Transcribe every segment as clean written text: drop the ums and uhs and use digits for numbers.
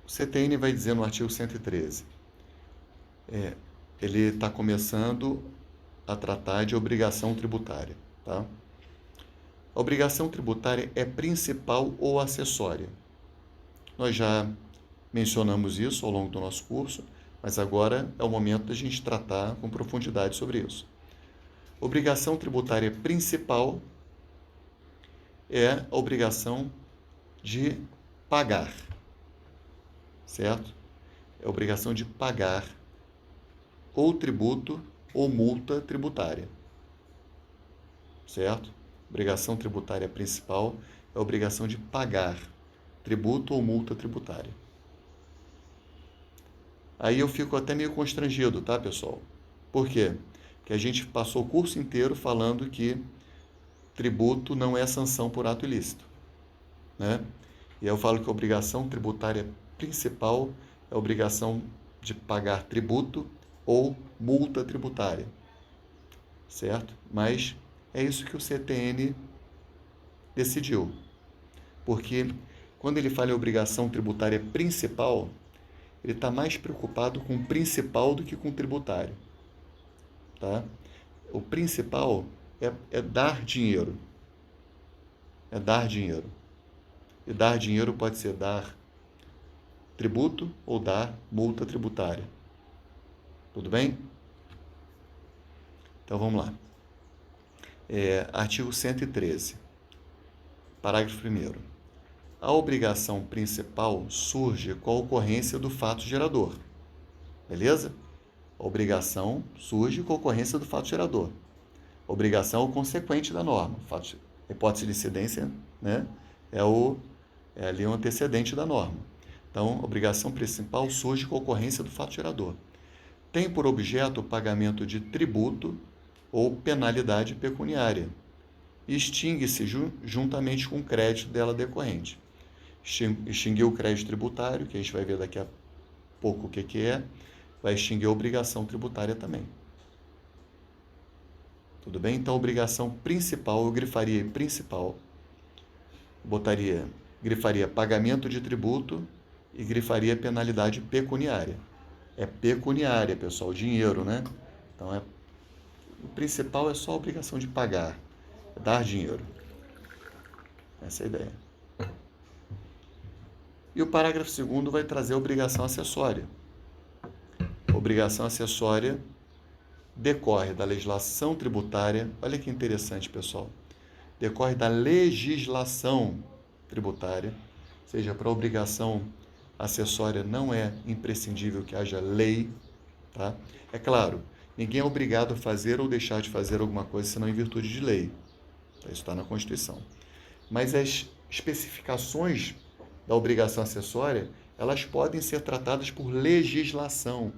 O CTN vai dizer no artigo 113, ele está começando a tratar de obrigação tributária, tá? A obrigação tributária é principal ou acessória? Nós já mencionamos isso ao longo do nosso curso, mas agora é o momento da gente tratar com profundidade sobre isso. Obrigação tributária principal é a obrigação de pagar, certo? É a obrigação de pagar ou tributo ou multa tributária, certo? Obrigação tributária principal é a obrigação de pagar tributo ou multa tributária. Aí eu fico até meio constrangido, tá, pessoal? Por quê? Porque a gente passou o curso inteiro falando que tributo não é sanção por ato ilícito, né? E aí eu falo que a obrigação tributária principal é a obrigação de pagar tributo ou multa tributária, certo? Mas é isso que o CTN decidiu, porque quando ele fala em obrigação tributária principal, ele está mais preocupado com o principal do que com o tributário, tá? O principal é dar dinheiro, é dar dinheiro. E dar dinheiro pode ser dar tributo ou dar multa tributária. Tudo bem? Então vamos lá. Artigo 113, parágrafo 1º. A obrigação principal surge com a ocorrência do fato gerador. Beleza? A obrigação surge com a ocorrência do fato gerador. A obrigação é o consequente da norma. A hipótese de incidência, né, é ali um antecedente da norma. Então, a obrigação principal surge com a ocorrência do fato gerador. Tem por objeto o pagamento de tributo ou penalidade pecuniária. Extingue-se juntamente com o crédito dela decorrente. Extinguir o crédito tributário, que a gente vai ver daqui a pouco o que é, vai extinguir a obrigação tributária também. Tudo bem? Então, a obrigação principal, eu grifaria principal, grifaria pagamento de tributo e grifaria penalidade pecuniária. É pecuniária, pessoal, dinheiro, né? Então, o principal é só a obrigação de pagar, dar dinheiro. Essa é a ideia. E o parágrafo 2º vai trazer a obrigação acessória. Obrigação acessória decorre da legislação tributária. Olha que interessante, pessoal. Decorre da legislação tributária, ou seja, para a obrigação acessória não é imprescindível que haja lei, tá? É claro, ninguém é obrigado a fazer ou deixar de fazer alguma coisa senão em virtude de lei. Isso está na Constituição. Mas as especificações da obrigação acessória, elas podem ser tratadas por legislação.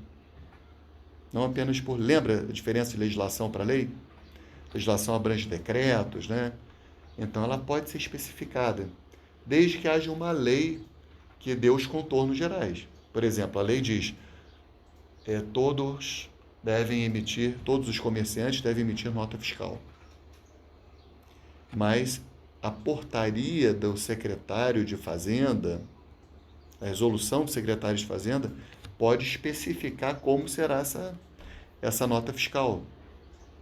Não apenas por... Lembra a diferença de legislação para lei? Legislação abrange decretos, né? Então, ela pode ser especificada, desde que haja uma lei que dê os contornos gerais. Por exemplo, a lei diz todos os comerciantes devem emitir nota fiscal. Mas a portaria do secretário de Fazenda, a resolução do secretário de Fazenda, pode especificar como será essa nota fiscal.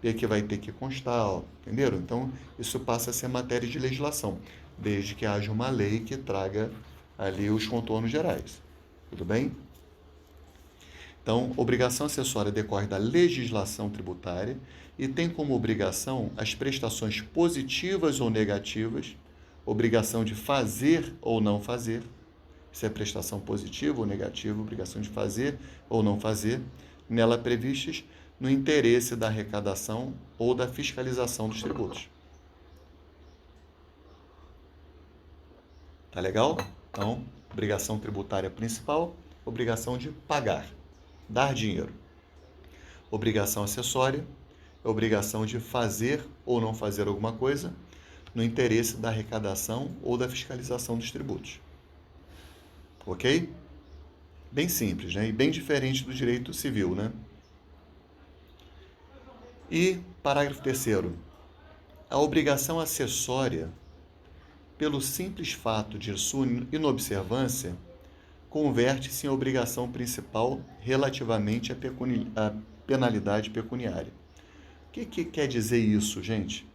E que vai ter que constar, entenderam? Então, isso passa a ser matéria de legislação, desde que haja uma lei que traga ali os contornos gerais. Tudo bem? Então, obrigação acessória decorre da legislação tributária e tem como obrigação as prestações positivas ou negativas, obrigação de fazer ou não fazer, se é prestação positiva ou negativa, obrigação de fazer ou não fazer, nela previstas no interesse da arrecadação ou da fiscalização dos tributos. Tá legal? Então, obrigação tributária principal, obrigação de pagar, dar dinheiro. Obrigação acessória, obrigação de fazer ou não fazer alguma coisa no interesse da arrecadação ou da fiscalização dos tributos. Ok? Bem simples, né? E bem diferente do direito civil, né? E parágrafo 3º. A obrigação acessória, pelo simples fato de sua inobservância, converte-se em obrigação principal relativamente à penalidade pecuniária. O que quer dizer isso, gente?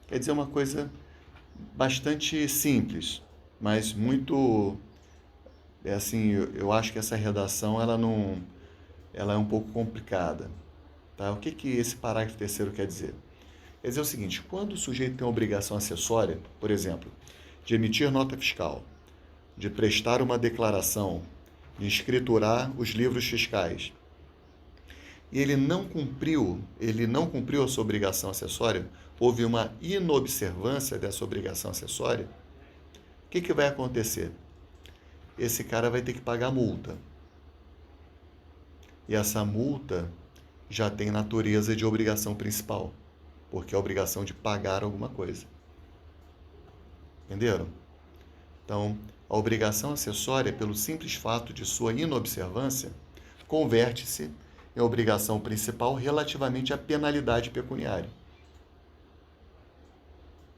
Quer dizer uma coisa bastante simples, mas muito assim, eu acho que essa redação ela é um pouco complicada, tá? O que esse parágrafo terceiro quer dizer? Quer dizer o seguinte: quando o sujeito tem uma obrigação acessória, por exemplo, de emitir nota fiscal, de prestar uma declaração, de escriturar os livros fiscais, e ele não cumpriu a sua obrigação acessória, houve uma inobservância dessa obrigação acessória, o que vai acontecer? Esse cara vai ter que pagar multa. E essa multa já tem natureza de obrigação principal, porque é a obrigação de pagar alguma coisa. Entenderam? Então, a obrigação acessória, pelo simples fato de sua inobservância, converte-se em obrigação principal relativamente à penalidade pecuniária.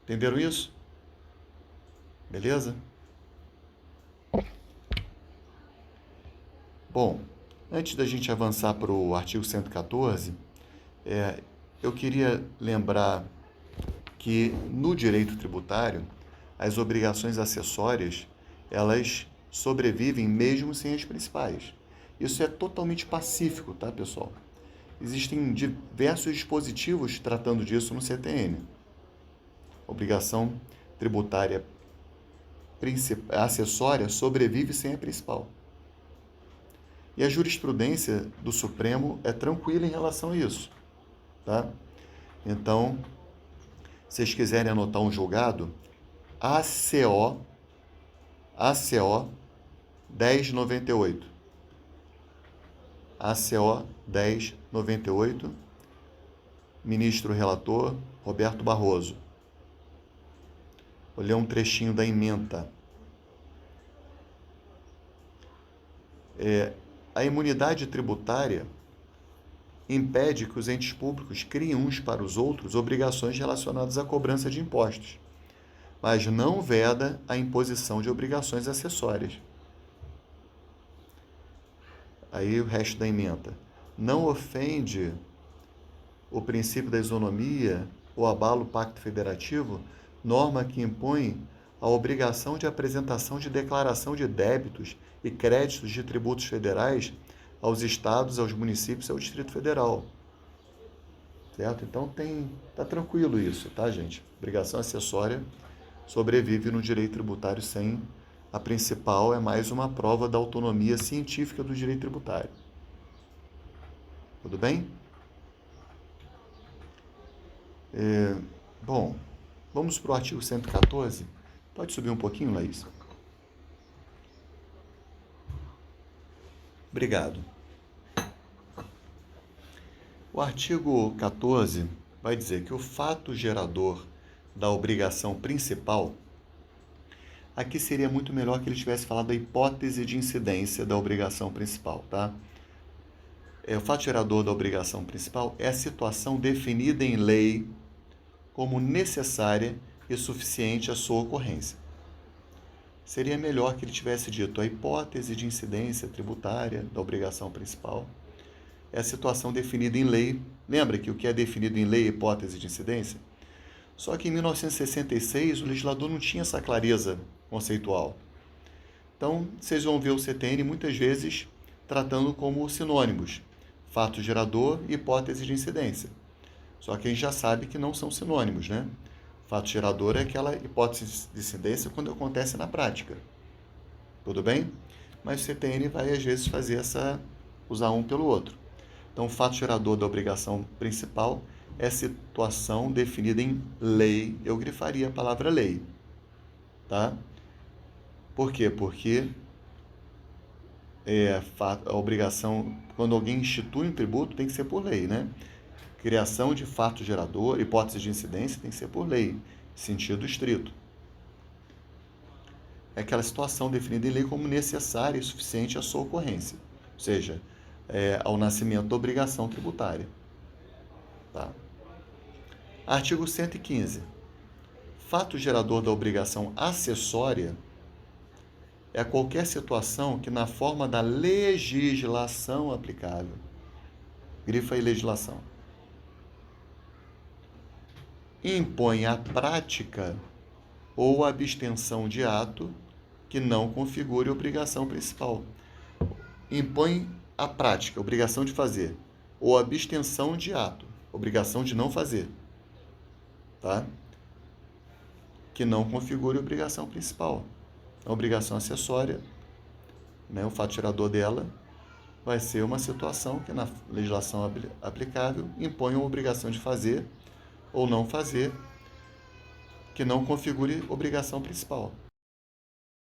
Entenderam isso? Beleza? Bom, antes da gente avançar para o artigo 114, eu queria lembrar que no direito tributário, as obrigações acessórias, elas sobrevivem mesmo sem as principais. Isso é totalmente pacífico, tá, pessoal? Existem diversos dispositivos tratando disso no CTN. Obrigação tributária acessória sobrevive sem a principal. E a jurisprudência do Supremo é tranquila em relação a isso, tá? Então, se vocês quiserem anotar um julgado, ACO 1098. ACO 1098, ministro relator Roberto Barroso. Vou ler um trechinho da ementa. A imunidade tributária impede que os entes públicos criem uns para os outros obrigações relacionadas à cobrança de impostos, mas não veda a imposição de obrigações acessórias. Aí o resto da ementa. Não ofende o princípio da isonomia ou abala o pacto federativo, norma que impõe a obrigação de apresentação de declaração de débitos e créditos de tributos federais aos estados, aos municípios e ao Distrito Federal. Certo? Então tá tranquilo isso, tá, gente? Obrigação acessória sobrevive no direito tributário sem a principal, é mais uma prova da autonomia científica do direito tributário. Tudo bem? Bom, vamos para o artigo 114. Pode subir um pouquinho, Laís? Obrigado. O artigo 14 vai dizer que o fato gerador da obrigação principal, aqui seria muito melhor que ele tivesse falado da hipótese de incidência da obrigação principal, tá? O fato gerador da obrigação principal é a situação definida em lei como necessária e suficiente à sua ocorrência. Seria melhor que ele tivesse dito a hipótese de incidência tributária da obrigação principal é a situação definida em lei. Lembra que o que é definido em lei é hipótese de incidência? Só que em 1966 o legislador não tinha essa clareza conceitual. Então, vocês vão ver o CTN muitas vezes tratando como sinônimos, fato gerador e hipótese de incidência. Só que a gente já sabe que não são sinônimos, né? Fato gerador é aquela hipótese de incidência quando acontece na prática. Tudo bem? Mas o CTN vai, às vezes, usar um pelo outro. Então, o fato gerador da obrigação principal é situação definida em lei. Eu grifaria a palavra lei. Tá? Por quê? Porque a obrigação, quando alguém institui um tributo, tem que ser por lei, né? Criação de fato gerador, hipótese de incidência, tem que ser por lei, sentido estrito. É aquela situação definida em lei como necessária e suficiente à sua ocorrência, ou seja, ao nascimento da obrigação tributária. Tá? Artigo 115. Fato gerador da obrigação acessória é qualquer situação que, na forma da legislação aplicável, grifa aí legislação, impõe a prática ou abstenção de ato que não configure obrigação principal. Impõe a prática, obrigação de fazer, ou abstenção de ato, obrigação de não fazer, tá? Que não configure obrigação principal. A obrigação acessória, né, o fato gerador dela, vai ser uma situação que na legislação aplicável impõe uma obrigação de fazer ou não fazer, que não configure obrigação principal.